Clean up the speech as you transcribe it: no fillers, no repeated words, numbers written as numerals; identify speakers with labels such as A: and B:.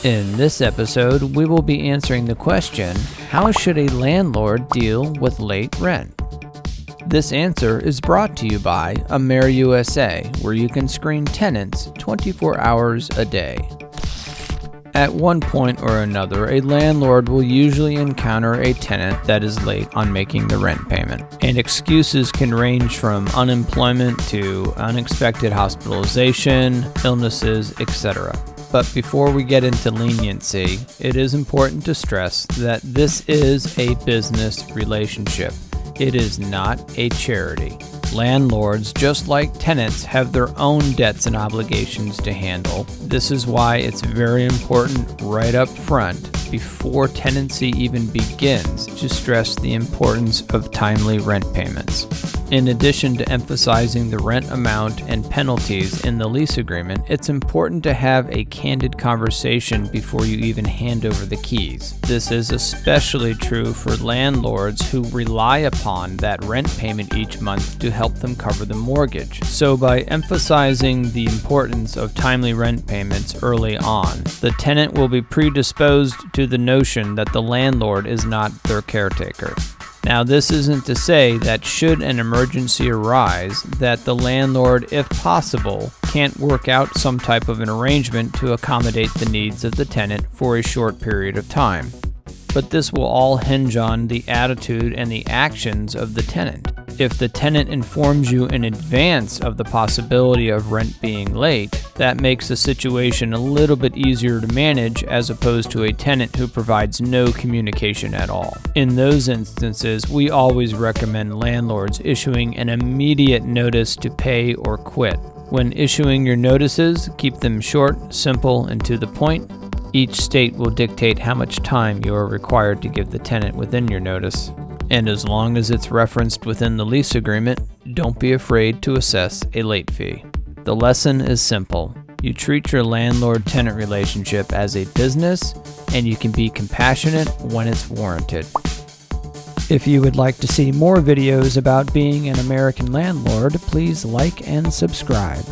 A: In this episode, we will be answering the question, how should a landlord deal with late rent? This answer is brought to you by AmerUSA, where you can screen tenants 24 hours a day. At one point or another, a landlord will usually encounter a tenant that is late on making the rent payment, and excuses can range from unemployment to unexpected hospitalization, illnesses, etc. But before we get into leniency, it is important to stress that this is a business relationship. It is not a charity. Landlords, just like tenants, have their own debts and obligations to handle. This is why it's very important right up front, before tenancy even begins, to stress the importance of timely rent payments. In addition to emphasizing the rent amount and penalties in the lease agreement, it's important to have a candid conversation before you even hand over the keys. This is especially true for landlords who rely upon that rent payment each month to help them cover the mortgage. So by emphasizing the importance of timely rent payments early on, the tenant will be predisposed to the notion that the landlord is not their caretaker. Now, this isn't to say that should an emergency arise, that the landlord, if possible, can't work out some type of an arrangement to accommodate the needs of the tenant for a short period of time. But this will all hinge on the attitude and the actions of the tenant. If the tenant informs you in advance of the possibility of rent being late, that makes the situation a little bit easier to manage as opposed to a tenant who provides no communication at all. In those instances, we always recommend landlords issuing an immediate notice to pay or quit. When issuing your notices, keep them short, simple, and to the point. Each state will dictate how much time you are required to give the tenant within your notice. And as long as it's referenced within the lease agreement, don't be afraid to assess a late fee. The lesson is simple. You treat your landlord-tenant relationship as a business, and you can be compassionate when it's warranted. If you would like to see more videos about being an American landlord, please like and subscribe.